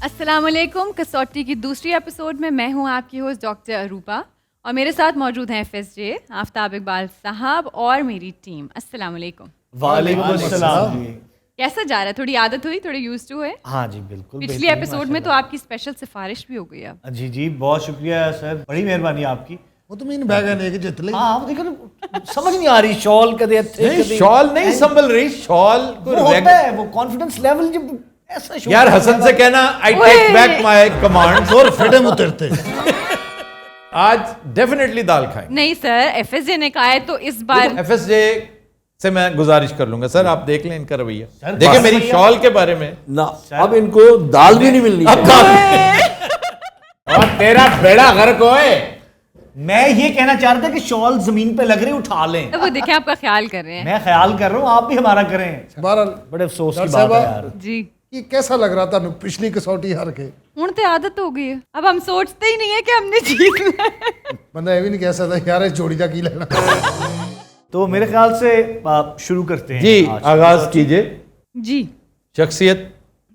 السلام علیکم. کسوٹی کی دوسری ایپیسوڈ میں ہوں آپ کی ہوسٹ ڈاکٹر اروپا اور میرے ساتھ موجود ہیں FSJ آفتاب اقبال صاحب اور میری ٹیم. السلام علیکم. وعلیکم السلام. کیسا جا رہا ہے؟ تھوڑی عادت ہوئی, تھوڑی یوز ٹو ہے؟ ہاں جی بالکل. پچھلی ایپیسوڈ میں تو آپ کی اسپیشل سفارش بھی ہو گئی. اب جی بہت شکریہ سر, بڑی مہربانی آپ کی. وہ تو مین بیگ ہے کہ جت لے. ہاں دیکھو سمجھ نہیں آ رہی شال کدے شال نہیں سنبھل رہی, شال وہ ہوتا ہے وہ کانفیڈنس لیول جب ایسا یار حسن سے کہنا آئی ٹیک بیک مائی کمانڈ اور فٹم اترتے. آج ڈیفینیٹلی دال کھائیں. نہیں سر, FSJ نے کہا ہے تو اس بار FSJ سے میں گزارش کر لوں گا سر, آپ دیکھ لیں ان کا رویہ. دیکھیں میری شال کے بارے میں نہ, اب ان کو دال بھی نہیں ملنی اور تیرا بیڑا غرق ہوئے. میں یہ کہنا چاہ رہا تھا کہ شال زمین پہ لگ رہی اٹھا لیں. وہ دیکھیں آپ کا خیال کر رہے ہیں. میں خیال کر رہا ہوں, آپ بھی ہمارا کریں. بہرحال بڑے افسوس کی بات ہے یار. جی یہ کیسا لگ رہا تھا پچھلی کسوٹی ہار کے؟ ہوں تو عادت ہو گئی ہے, اب ہم سوچتے ہی نہیں ہے کہ ہم نے جیتنا ہے. بندہ یہ بھی نہیں کہہ سکتا یار جوڑی کا کی لینا. تو میرے خیال سے شروع کرتے ہیں. جی آغاز کیجئے. جی شخصیت.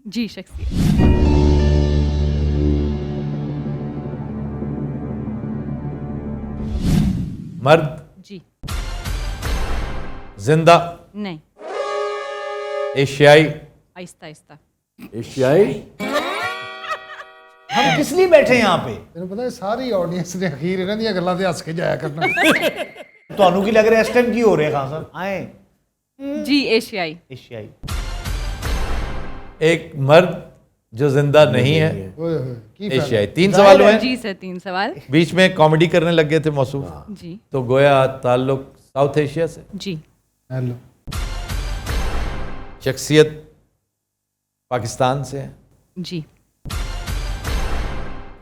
جی شخصیت. مرد. جی زندہ. نہیں. ایشیائی. آہستہ آہستہ. ایشیائی. ہم کس لیے بیٹھے ہیں یہاں پہ؟ تینوں پتا ہے ساری آڈینس نے اخیر انہاں دی گلاں تے ہس کے جایا کرنا. تانوں کی لگ رہا ہے اس ٹائم کی ہو رہے ہیں خان صاحب؟ آئیں. جی ایشیائی. ایشیائی. ایک مرد جو زندہ نہیں ہے. اوئے ہوئے کی ایشیائی. 3 سوال ہوئے. جی سر 3 سوال. بیچ میں کامیڈی کرنے لگ گئے تھے موصوف, جی تو گویا تعلق ساؤتھ ایشیا سے. جی ہیلو. شخصیت پاکستان سے ہے. جی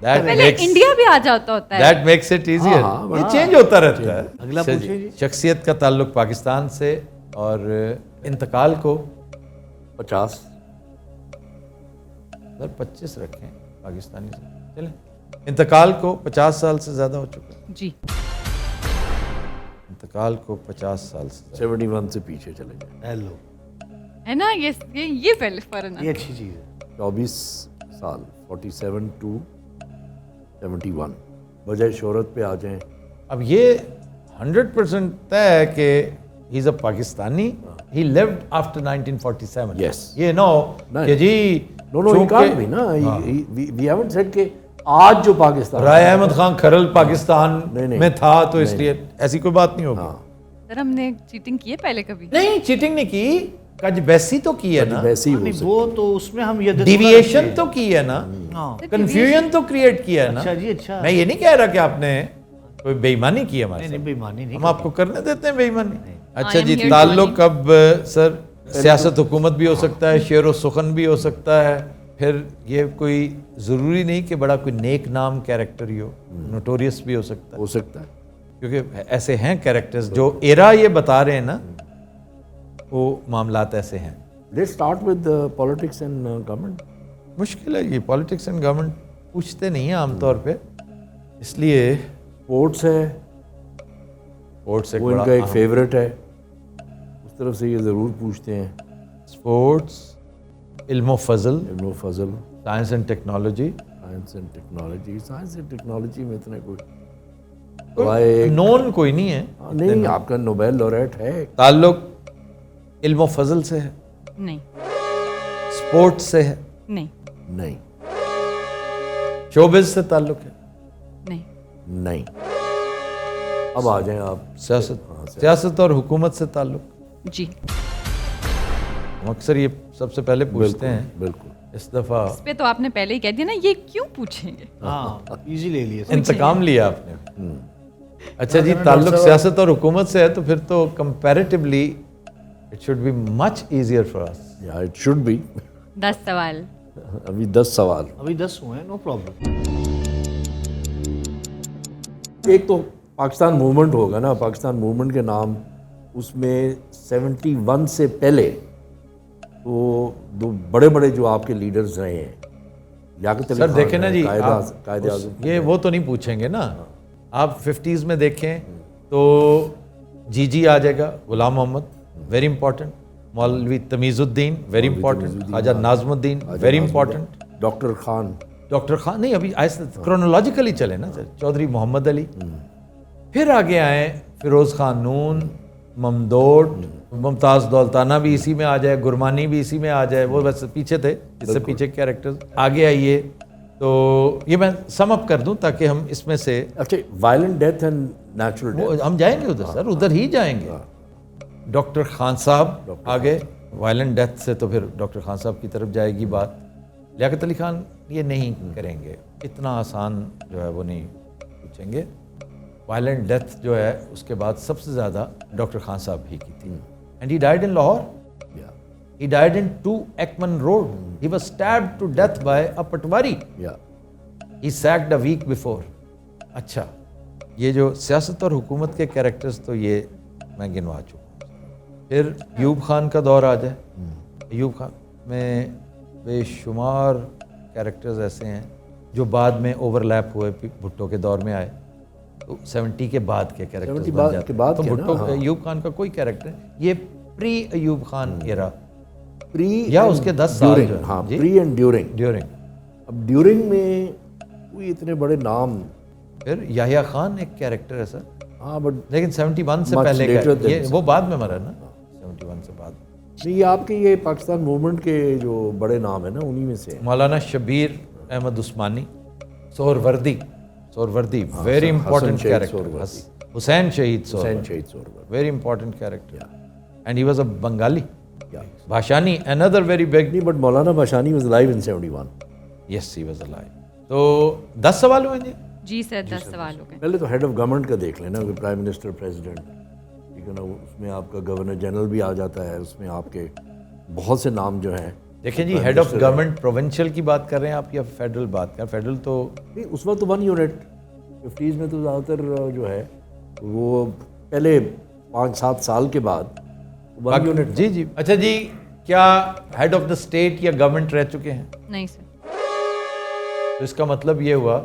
That پہلے makes- انڈیا بھی آ جاتا ہوتا ہے. That makes it easier. ہاں، یہ چینج ہوتا رہتا ہے. اگلا پوچھیں جی. شخصیت کا تعلق پاکستان سے اور انتقال کو 50. سر 25 رکھیں پاکستانی سے. چلیں, انتقال کو 50 سال سے زیادہ ہو چکا ہے. جی انتقال کو 50 سال سے زیادہ. 71 سے پیچھے چلے گئے. ہیلو. ہے نا, یہ پہلے فرن یہ اچھی چیز ہے. 24 سال 47 to 71. بجائے شہرت پہ آ جائیں. اب یہ 100% طے ہے کہ ہی از اے پاکستانی. ہی لیوڈ آفٹر 1947. Yes. یہ نو کہ جی No, he can't be, نا. We haven't said کہ آج جو پاکستان رائے احمد خان کھرل پاکستان نہیں. میں تھا تو اس لیے ایسی کوئی بات نہیں ہوگی. سر ہم نے چیٹنگ کی ہے پہلے کبھی؟ نہیں چیٹنگ نہیں کی, کج بیسی تو کی ہے نا, ویسے ہی نہیں وہ تو اس میں ہم یہ ڈیویشن تو کی ہے نا, ہاں. کنفیوژن تو کریٹ کیا ہے نا. اچھا جی اچھا. میں یہ نہیں کہہ رہا کہ آپ نے کوئی بے ایمانی کی ہے ہمارے نہیں ساتھ, بے ایمانی نہیں. ہم آپ کو کرنے دیتے ہیں بے ایمانی. اچھا I am G, here to تعلق اب سر سیاست حکومت بھی ہو سکتا ہے, شعر و سخن بھی ہو سکتا ہے, پھر یہ کوئی ضروری نہیں کہ بڑا کوئی نیک نام کیریکٹر ہی ہو, نوٹوریس بھی ہو سکتا ہے. ہو سکتا ہے. کیونکہ ایسے ہیں کیریکٹرز جو ایرا یہ بتا رہے ہیں نا, وہ معاملات ایسے ہیں. Let's start with politics and government. مشکل ہے یہ, پالیٹکس اینڈ گورنمنٹ پوچھتے نہیں ہیں عام طور پہ, اس لیے اسپورٹس ہے, اسپورٹس وہ ان کا ایک فیوریٹ ہے, اس طرف سے یہ ضرور پوچھتے ہیں. اسپورٹس, علم و فضل, علم و فضل, science and technology. Science and technology. Science and technology میں اتنے نون کوئی نہیں ہے. نہیں, آپ کا نوبیل لوریٹ ہے. تعلق علم و فضل سے ہے, نہیں. اسپورٹس سے ہے, نہیں. نہیں. شوبز سے تعلق ہے, نہیں. نہیں. اب آ جائیں آپ سیاست اور حکومت سے تعلق. جی ہم اکثر یہ سب سے پہلے پوچھتے ہیں, بالکل. اس دفعہ اس پہ تو آپ نے پہلے ہی کہہ دیا نا, یہ کیوں پوچھیں گے. ہاں ایزی لے لیے. انتقام لیا آپ نے. اچھا جی, تعلق سیاست اور حکومت سے ہے تو پھر تو comparatively it should be much easier for us. یا اٹ شوڈ بی. 10 سوال. ابھی 10 سوال. ابھی 10 ہوئے ہیں, نو پرابلم. ایک تو پاکستان موومنٹ ہوگا نا, پاکستان موومنٹ کے نام, اس میں 71 سے پہلے تو دو بڑے بڑے جو آپ کے لیڈرز رہے ہیں, لیاقت علی سر خان دیکھیں نا جی, قائد اعظم, یہ وہ تو نہیں پوچھیں گے نا. آپ 50s میں دیکھیں تو جی آ جائے گا, غلام محمد ویری امپورٹنٹ, مولوی تمیز الدین ویری امپورٹنٹ, خواجہ ناظم الدین very important, doctor Khan. Doctor Khan نہیں, ابھی کرونالوجیکلی چلے نا سر. چودھری محمد علی, پھر آگے آئے فیروز خان نون, ممدوٹ, ممتاز دولتانہ بھی اسی میں آ جائے, گرمانی بھی اسی میں آ جائے, وہ بس پیچھے تھے, اس سے پیچھے کیریکٹرز. آگے آئیے تو یہ میں سم اپ کر دوں تاکہ ہم اس میں سے اچھا, violent death and natural death, ہم جائیں گے ادھر سر, ادھر ہی جائیں گے. ڈاکٹر خان صاحب آگے, وائلنٹ ڈیتھ سے تو پھر ڈاکٹر خان صاحب کی طرف جائے گی بات. لیاقت علی خان یہ نہیں کریں گے, اتنا آسان جو ہے وہ نہیں پوچھیں گے. وائلنٹ ڈیتھ جو ہے اس کے بعد سب سے زیادہ ڈاکٹر خان صاحب ہی کی تھی. And he died in Lahore. He died in 2 Ekman Road. He was stabbed to death by a Patwari. He sacked a week before. اچھا, یہ جو سیاست اور حکومت کے کیریکٹرز تو یہ میں گنوا چکا ہوں. پھر ایوب خان کا دور آ جائے. ایوب خان میں بے شمار کیریکٹرز ایسے ہیں جو بعد میں اوور لیپ ہوئے, بھٹو کے دور میں آئے, تو 70 کے بعد کے کیریکٹرز بن جاتے ہیں. تو بھٹو ایوب خان کا کوئی کیریکٹر, یہ پری ایوب خان ایرا, یا اس کے 10 سال جو ہاں, پری اینڈ ڈیورنگ. اب ڈیورنگ میں کوئی اتنے بڑے نام, پھر یحییٰ خان ایک کیریکٹر ہے سر, ہاں بٹ لیکن 71 سے پہلے کا, یہ وہ بعد میں مرا نا, 71 سے بعد. نہیں, یہ آپ کے یہ پاکستان موومنٹ کے جو بڑے نام ہیں نا انہی میں سے. Maulana Shabbir Ahmad Usmani, Suhrawardi very important character. Hussain Shaheed Suhrawardi very important character, and he was a Bengali. Bhashani another very big. نہیں, but Maulana Bhashani was alive in 71. Yes, he was alive. تو 10 سوال ہوئے جی سر, 10 سوال ہو گئے. پہلے تو ہیڈ آف گورنمنٹ کا دیکھ لینا, کہ پرائم منسٹر, پریزیڈنٹ, ٹھیک ہے نا, اس میں آپ کا گورنر جنرل بھی آ جاتا ہے, اس میں آپ کے بہت سے نام جو ہیں. دیکھیں جی, ہیڈ آف گورنمنٹ پروونشل کی بات کر رہے ہیں آپ یا فیڈرل بات کر رہے ہیں؟ فیڈرل تو نہیں, اس وقت تو 1 یونٹ 50s میں تو زیادہ تر جو ہے وہ پہلے 5-7 سال کے بعد 1 یونٹ. جی جی. اچھا جی, کیا ہیڈ آف دا اسٹیٹ یا گورنمنٹ رہ چکے ہیں؟ نہیں سر. تو اس کا مطلب یہ ہوا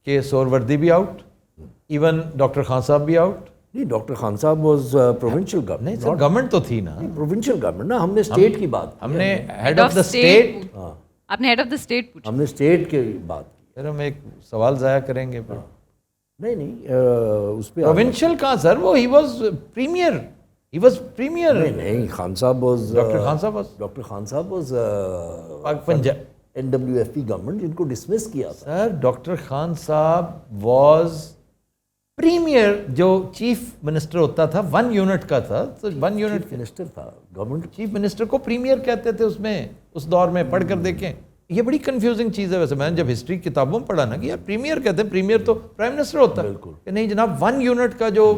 کہ سہروردی بھی آؤٹ, ایون ڈاکٹر خان صاحب بھی آؤٹ. نہیں, ڈاکٹر خان صاحب واز پروونشل گورنمنٹ. نہیں سر, گورنمنٹ تو تھی نا, پروونشل گورنمنٹ نا, ہم نے اسٹیٹ کی بات, ہم نے ہیڈ آف دا اسٹیٹ, آپ نے ہیڈ آف دا اسٹیٹ پوچھا, ہم نے اسٹیٹ کی بات کی. پھر ہم ایک سوال ضائع کریں گے. نہیں, اس پہ پروونشل کہاں سر, وہ he was premier. He was premier. نہیں, خان صاحب واز, ڈاکٹر خان صاحب واز, ڈاکٹر خان صاحب واز پنجاب NWFP گورنمنٹ جن کو ڈسمس کیا تھا. سر ڈاکٹر خان صاحب واز پریمیئر, جو چیف منسٹر ہوتا تھا 1 یونٹ کا تھا, تو 1 یونٹ منسٹر تھا گورنمنٹ. چیف منسٹر کو پریمیئر کہتے تھے اس میں, اس دور میں. پڑھ کر دیکھیں, یہ بڑی کنفیوزنگ چیز ہے. ویسے میں نے جب ہسٹری کتابوں میں پڑھا نا کہ یار پریمیئر کہتے ہیں, پریمیئر تو پرائم منسٹر ہوتا ہے. بالکل کہ نہیں جناب, 1 یونٹ کا جو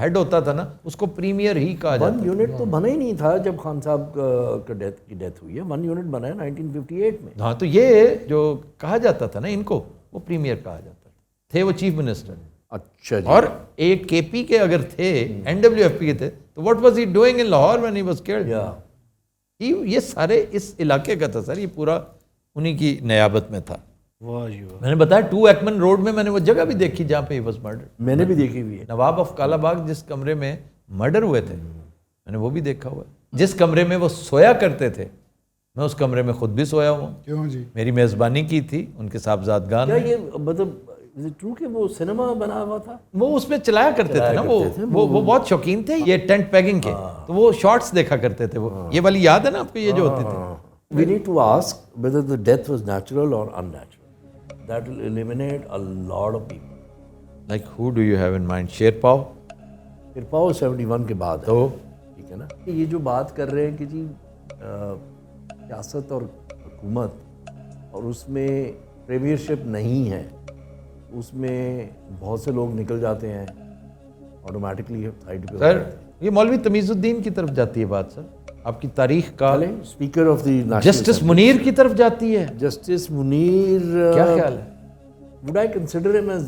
ہیڈ ہوتا تھا نا اس کو پریمیئر ہی کہا جاتا. 1 یونٹ تو بنا ہی نہیں تھا جب خان صاحب کی ڈیتھ ہوئی ہے. 1 یونٹ بنا ہے 1958 میں. ہاں, تو یہ جو کہا جاتا تھا نا ان کو, وہ پریمیئر کہا جاتا تھے. وہ چیف منسٹر. اچھا جی. اور ایک کے پی کے اگر تھے, NWFP کے تھے, تو what was he doing in Lahore when he was killed. یہ سارے اس علاقے کا تھا سر, یہ پورا انہی کی نیابت میں تھا. میں نے بتایا 2 ایکمن روڈ میں میں نے وہ جگہ بھی دیکھی جہاں پہ ہی واز مرڈر. میں نے بھی دیکھی ہوئی ہے. نواب آف کالا باغ جس کمرے میں مرڈر ہوئے تھے, میں نے وہ بھی دیکھا ہوا ہے. جس کمرے میں وہ سویا کرتے تھے, میں اس کمرے میں خود بھی سویا ہوں. کیوں جی؟ میری میزبانی کی تھی ان کے صاحبزادگان. کیا یہ مطلب ٹرو کہ وہ سنیما بنا ہوا تھا؟ وہ اس میں چلایا کرتے تھے نا, وہ بہت شوقین تھے یہ ٹینٹ پیگنگ کے, تو وہ شارٹس دیکھا کرتے تھے. وہ یہ والی یاد ہے نا آپ کو, یہ جو ہوتی تھی. We need to ask whether the death was natural or unnatural. That will eliminate a lot of people. Like who do you have in mind? شیر پاؤ. شیر پاؤ 71 کے بعد تو ٹھیک ہے نا. یہ جو بات کر رہے ہیں کہ جی سیاست اور حکومت, اور اس میں پریمیئر شپ نہیں ہے, اس میں بہت سے لوگ نکل جاتے ہیں آٹومیٹکلی سائڈ پہ. سر یہ مولوی تمیز الدین کی طرف جاتی ہے بات سر. آپ کی تاریخ کا speaker of the justice Munir کی طرف جاتی ہے. جسٹس منیر کیا خیال ہے؟ would I consider him as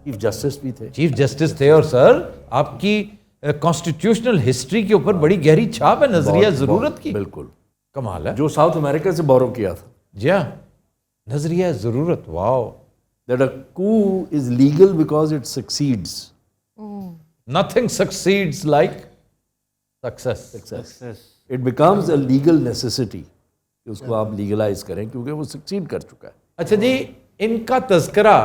chief justice بھی تھے. چیف جسٹس تھے, اور سر آپ کی کانسٹیٹیوشنل ہسٹری کے اوپر بڑی گہری چھاپ ہے, نظریہ ضرورت کی. بالکل کمال ہے, جو ساؤتھ امریکہ سے بورو کیا تھا. جی ہاں, نظریہ ضرورت. واو. that a coup is legal because it succeeds. Nothing succeeds like success. It becomes a legal necessity. کہ اس کو آپ لیگلائز کریں کیونکہ وہ سکسیڈ کر چکا ہے. اچھا جی، ان کا تذکرہ،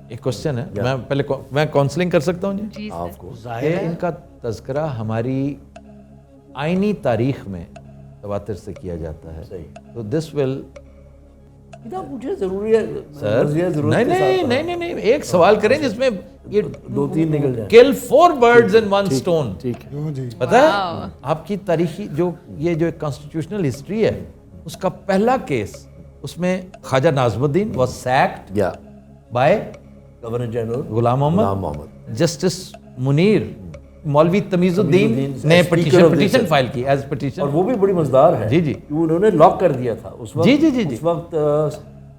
ایک کوشچن ہے، میں پہلے میں کاؤنسلنگ کر سکتا ہوں جی؟ آپ کو کہ ان کا تذکرہ ہماری آئینی تاریخ میں تواتر سے کیا جاتا ہے. صحیح. تو دس ول مجھے ضروری ہے سر، نہیں، ایک سوال کریں جس میں یہ 2-3 نکل جائیں. kill 4 birds in one stone. ٹھیک ہے. کیوں جی؟ پتہ ہے آپ کی تاریخی یہ جو کانسٹیٹیوشنل ہسٹری ہے اس کا پہلا کیس، اس میں خواجہ ناظم الدین واز سیکڈ یا by governor general Ghulam Muhammad. Muhammad. Justice Munir مولوی تمیز الدین نے پٹیشن فائل کی ایز پٹیشن. اور وہ بھی بڑی مزدار ہے. جی جی. کہ انہوں نے لاک کر دیا تھا اس وقت. جی جی جی. اس وقت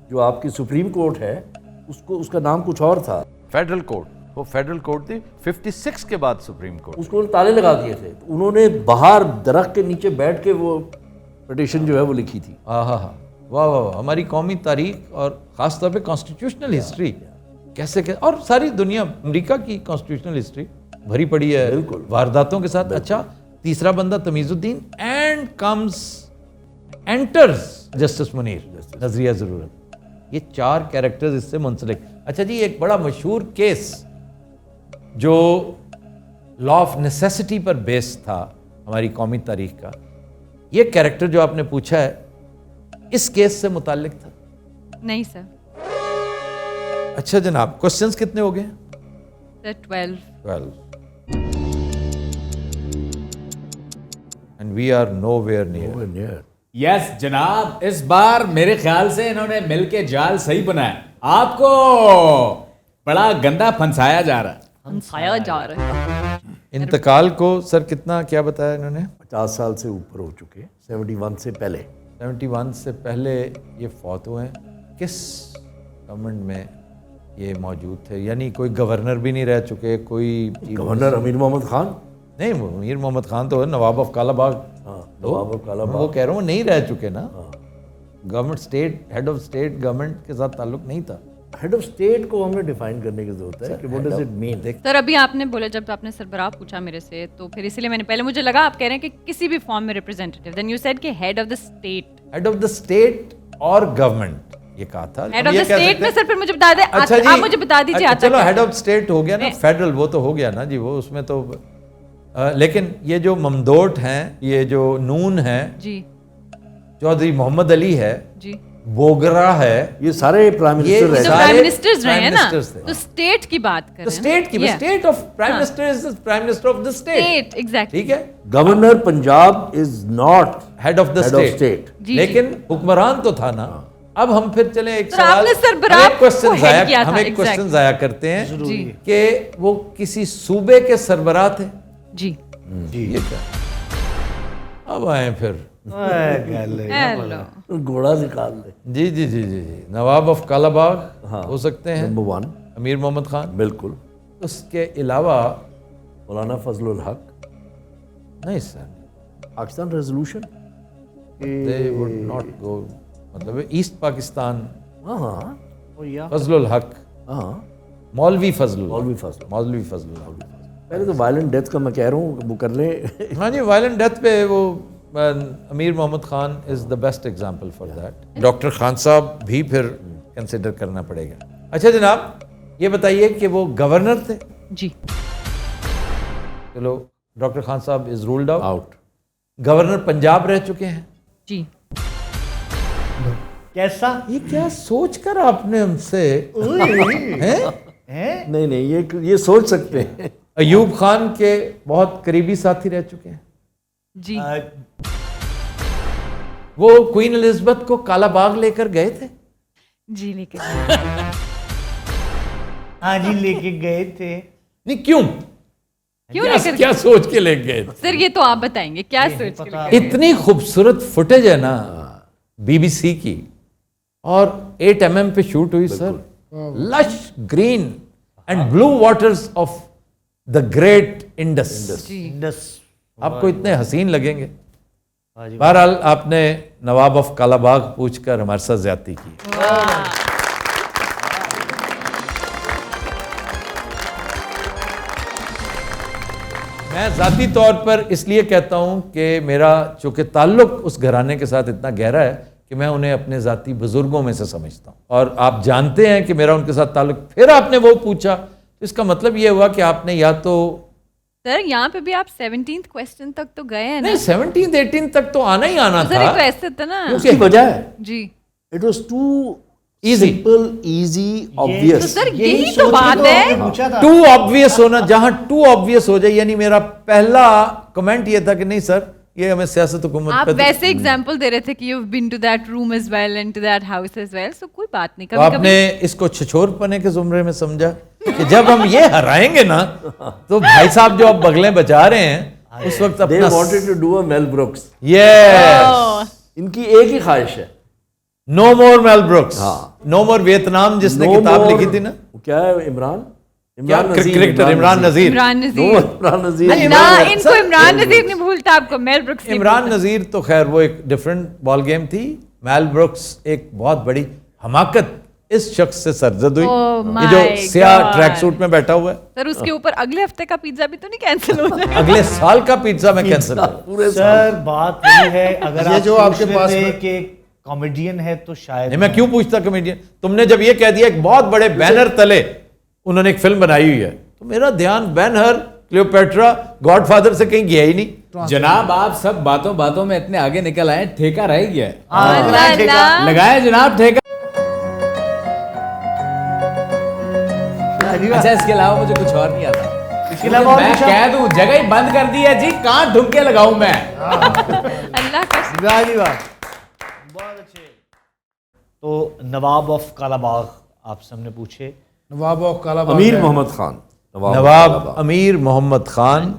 جو آپ کی سپریم کورٹ ہے اس کا نام کچھ اور تھا. فیڈرل کورٹ، وہ فیڈرل کورٹ تھی 56 کے بعد سپریم کورٹ. اس کو تالے لگا دیے تھے. تو انہوں نے باہر درخت کے نیچے بیٹھ کے وہ پٹیشن جو ہے وہ لکھی تھی. ہاں، واہ واہ. ہماری قومی تاریخ اور خاص طور پہ کانسٹیٹیوشنل ہسٹری کیسے اور ساری دنیا، امریکہ کی کانسٹیٹیوشنل ہسٹری بھری پڑی ہے بالکل وارداتوں کے ساتھ. اچھا، تیسرا بندہ تمیز الدین and comes enters justice Munir نظریہ ضرورت. یہ 4 کیریکٹرز اس سے منسلک. اچھا جی، ایک بڑا مشہور کیس جو لا آف نیسیسٹی پر بیس تھا ہماری قومی تاریخ کا، یہ کیریکٹر جو آپ نے پوچھا ہے اس کیس سے متعلق تھا؟ نہیں سر. اچھا جناب، کوسچنز کتنے ہو گئے؟ سر 12. And we are nowhere near. یس جناب، اس بار میرے خیال سے انہوں نے مل کے جال صحیح بنایا. آپ کو بڑا گندا پھنسایا جا رہا ہے. ہنسایا جا رہا ہے. انتقال کو سر کتنا کیا بتایا انہوں نے؟ 50 سال سے اوپر ہو چکے. 71 سے پہلے. 71 سے پہلے یہ فوت ہوئے ہیں. کس گورنمنٹ میں یہ موجود تھے؟ یعنی کوئی گورنر بھی نہیں رہ چکے، کوئی گورنر امیر محمد خان. نہیں، وہ امیر محمد خان تو ہے نواب of Kala Bagh. Nawab of Kala Bagh. وہ کہہ رہا ہوں نہیں رہ چکے نا. Government state, head of state government کے ساتھ تعلق نہیں تھا. ہیڈ آف اسٹیٹ کو ہمیں ڈیفائن کرنے کی ضرورت ہے کہ واٹ ڈز اٹ مین. سر ابھی آپ نے بولا، جب آپ نے سربراہ پوچھا میرے سے تو پھر اسی لیے میں نے پہلے مجھے لگا آپ کہہ رہے ہیں کہ کسی بھی فارم میں ریپرزینٹیٹیو. دین یو سیڈ کہ head of the state. Head of the state اور گورنمنٹ یہ کہا تھا. ہیڈ آف دا اسٹیٹ میں سر پھر مجھے بتا دیں. اچھا جی، آپ مجھے بتا دیجیے. چلو ہیڈ آف اسٹیٹ ہو گیا نا، فیڈرل وہ تو ہو گیا نا جی، وہ اس میں تو. لیکن یہ جو ممدوٹ ہیں، یہ جو نون ہیں، جی، چودھری محمد علی ہے، جی، بوگرا ہے، یہ سارے پرائم منسٹر جو رہے. پرائم منسٹرز رہے ہیں نا، تو اسٹیٹ کی بات کریں. اسٹیٹ کی state of prime minister is prime minister of the state. Exactly. ٹھیک ہے. Governor Punjab is not head of the state, لیکن حکمران تو تھا نا. اب ہم پھر چلیں ایک سوال، ہم ایک کوشچن ضائع کرتے ہیں کہ وہ کسی صوبے کے سربراہ تھے. جی، یہ کیا؟ اب آئیں پھر گھوڑا نکال دے. جی جی جی جی جی نواب آف کالا باغ ہو سکتے ہیں. نمبر 1 امیر محمد خان. بالکل. اس کے علاوہ مولانا فضل الحق. نہیں sir, Pakistan resolution they would not go، مطلب ایسٹ پاکستان. ہاں فضل الحق، مولوی فضل مولوی فضل. پہلے تو وائلنٹ ڈیتھ کا میں کہہ رہا ہوں وہ کر لیں. ہاں جی، وائلنٹ ڈیتھ پہ وہ Amir Muhammad Khan is the best example for that. Doctor Khan صاحب بھی پھر کنسیڈر کرنا پڑے گا. اچھا جناب، یہ بتائیے کہ وہ گورنر تھے؟ جی. چلو، ڈاکٹر خان صاحب از رولڈ آؤٹ. گورنر پنجاب رہ چکے ہیں؟ جی. کیسا؟ یہ کیا سوچ کر آپ نے ہم سے نہیں یہ سوچ سکتے ہیں. ایوب خان کے بہت قریبی ساتھی رہ چکے ہیں؟ جی. وہ کوئین الزبتھ کو کالا باغ لے کر گئے تھے؟ جی، لے کے ہاں جی لے کے گئے تھے. نہیں، کیوں کیا سوچ کے لے گئے تھے؟ سر یہ تو آپ بتائیں گے کیا سوچ کے. اتنی خوبصورت فوٹیج ہے نا بی بی سی کی، اور 8 mm پہ شوٹ ہوئی sir. Lush green and blue waters of the great Indus. آپ کو اتنے حسین لگیں گے. بہرحال آپ نے نواب آف کالا باغ پوچھ کر ہمارے ساتھ زیادتی کی. میں ذاتی طور پر اس لیے کہتا ہوں کہ میرا چونکہ تعلق اس گھرانے کے ساتھ اتنا گہرا ہے کہ میں انہیں اپنے ذاتی بزرگوں میں سے سمجھتا ہوں، اور آپ جانتے ہیں کہ میرا ان کے ساتھ تعلق، پھر آپ نے وہ پوچھا تو اس کا مطلب یہ ہوا کہ آپ نے یا تو سر یہاں پہ بھی آپ 17th کویسچن تک تو گئے ہیں نا. نہیں 17 18 تک تو آنا ہی آنا سر ایک تو تھا. ایسے تھا نا. اس کی وجہ ہے جی it was too Easy. Simple easy تو obvious. سر یہی تو بات ہے. ٹو آبویس ہونا، جہاں ٹو آبویس ہو جائے، یعنی میرا پہلا کمنٹ یہ تھا کہ نہیں سر یہ ہمیں سیاست حکومت آپ پہ ویسے ایگزامپل دے رہے تھے کہ you been to that room as well and to that house as well, so کوئی بات نہیں. تو آپ نے اس کو چھچور پنے کے زمرے میں سمجھا کہ جب ہم یہ ہرائیں گے نا تو بھائی صاحب جو اب بغلیں بچا رہے ہیں اس وقت They اپنا wanted to do a Mel Brooks. یس ان کی ایک ہی خواہش ہے، نو مور میل بروکس، نو مور ویتنام جس نے کتاب لکھی تھی نا، کیا ہے عمران کرکٹر عمران نذیر. عمران No, نذیر. عمران نذیر. اللہ ان کو عمران نذیر نہیں بھولتا، آپ کو میل بروکس نہیں عمران نذیر تو خیر وہ ایک ڈفرینٹ بال گیم تھی. میل بروکس ایک بہت بڑی حماقت اس شخص سے سرزد ہوئی یہ جو سیاہ ٹریک سوٹ میں بیٹھا ہوا ہے. سر اس کے اوپر اگلے ہفتے کا پیزا بھی تو نہیں کینسل ہو جائے؟ اگلے سال کا پیزا میں کینسل ہے. پورے سر بات وہی ہے، اگر یہ آپ جو آپ کے پوچھ پاس رہے میں- تھے کہ کامیڈین ہے تو شاید نہیں میں کیوں پوچھتا کمیڈین، تم نے جب یہ کہہ دیا ایک بہت بڑے بینر تلے انہوں نے ایک فلم بنائی ہوئی ہے تو میرا دھیان بین ہر، کلیوپیٹرا، گاڈ فادر سے کہیں گیا ہی نہیں. جناب آپ سب باتوں باتوں میں اتنے آگے نکل آئے، ٹھیکہ رہ گیا ہے. اللہ اللہ. لگائے جناب ٹھیکہ. اچھا اس کے علاوہ مجھے کچھ اور نہیں آتا. میں کہہ دوں جگہ ہی بند کر دی ہے جی، کہاں ڈھونکے لگاؤں میں. اللہ کا بہت اچھے. تو نواب آف کالا باغ آپ سب نے پوچھے. نواب آف کالا باغ امیر ہے. محمد خان. نواب امیر محمد خان،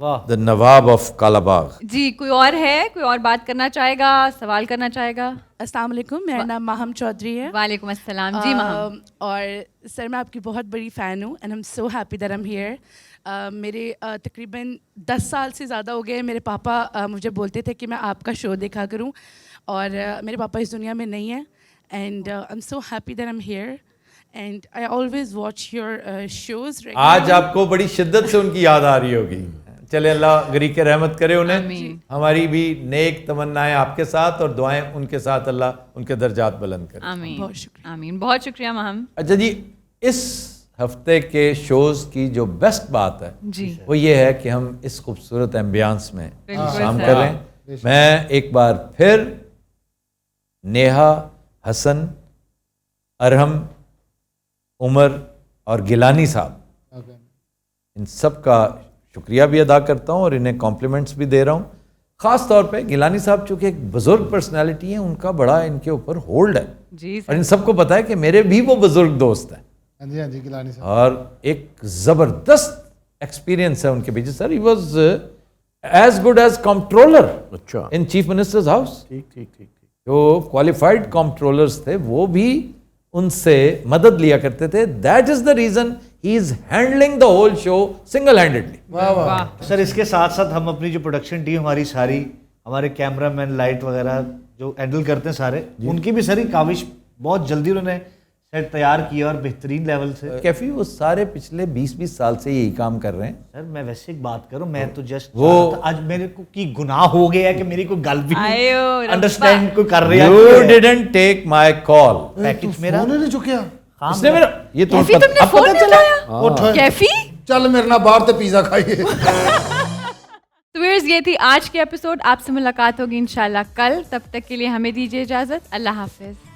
واہ. دا نواب آف کالا باغ. جی کوئی اور ہے، کوئی اور بات کرنا چاہے گا، سوال کرنا چاہے گا؟ السلام علیکم، میرا نام ماہم چودھری ہے. وعلیکم السلام. جی مہم. اور سر میں آپ کی بہت بڑی فین ہوں and I'm so happy that I'm here. میرے تقریباً 10 سال سے زیادہ ہو گئے میرے پاپا مجھے بولتے تھے کہ میں آپ کا شو دیکھا کروں، اور میرے پاپا اس دنیا میں نہیں ہیں and I am so happy that I'm here and I always watch your shoes. آج آپ کو بڑی شدت سے ان کی یاد آ رہی ہوگی. چلے اللہ غریق رحمت کرے انہیں. ہماری بھی نیک تمنائیں آپ کے ساتھ اور دعائیں ان کے ساتھ، اللہ ان کے درجات بلند کرے. آمین. بہت شکریہ. آمین. بہت شکریہ مہم. اچھا جی، اس ہفتے کے شوز کی جو بیسٹ بات ہے جی وہ یہ ہے کہ ہم اس خوبصورت ایمبیانس میں بالکل شام سر. کر رہے ہیں. میں ایک بار پھر نیہا، حسن، ارحم، عمر اور گیلانی صاحب ان سب کا شکریہ بھی ادا کرتا ہوں اور انہیں کمپلیمنٹس بھی دے رہا ہوں. خاص طور پہ گیلانی صاحب چونکہ ایک بزرگ پرسنالٹی ہیں، ان کا بڑا ان کے اوپر ہولڈ ہے جی اور سر. ان سب کو پتا ہے کہ میرے بھی وہ بزرگ دوست ہیں ہاں جی، ہاں جی گیلانی صاحب. اور ایک زبردست ایکسپیرینس ہے ان کے پیچھے. Sir he was as good as comptroller اچھا ان چیف منسٹرز ہاؤس. ٹھیک ٹھیک ٹھیک. جو کوالیفائڈ کمپٹرولرز تھے وہ بھی ان سے مدد لیا کرتے تھے. That is the reason he is handling the whole show single handedly. واہ واہ. سر اس کے ساتھ ساتھ ہم اپنی جو پروڈکشن ٹیم ہماری ساری، ہمارے کیمرہ مین، لائٹ وغیرہ جو ہینڈل کرتے ہیں سارے، ان کی بھی ساری کاوش بہت جلدی انہوں نے سیٹ تیار کیا اور بہترین لیول سے. کیفی وہ سارے پچھلے 20 سال سے یہی کام کر رہے ہیں. سر میں ویسے ایک بات کروں، میں تو جسٹ وہ- آج میرے کو کی گناہ ہو گیا ہے کہ میری کوئی گل بھی آئیو ربا. انڈرسٹینڈ کوئی کر رہا You ہے. didn't take my call. Package میرا فون ہی نہیں چکیا. اس نے میرا یہ تو کیفی تم نے اب فون پتہ نہیں چلا. اٹھایا؟ اٹھ کیفی. چل میرے نال باہر تے پیزا کھائیے. تو ویئرز یہ تھی آج کی ایپیسوڈ. آپ سے ملاقات ہوگی انشاءاللہ کل. تب تک کے لیے ہمیں دیجیے اجازت. اللہ حافظ.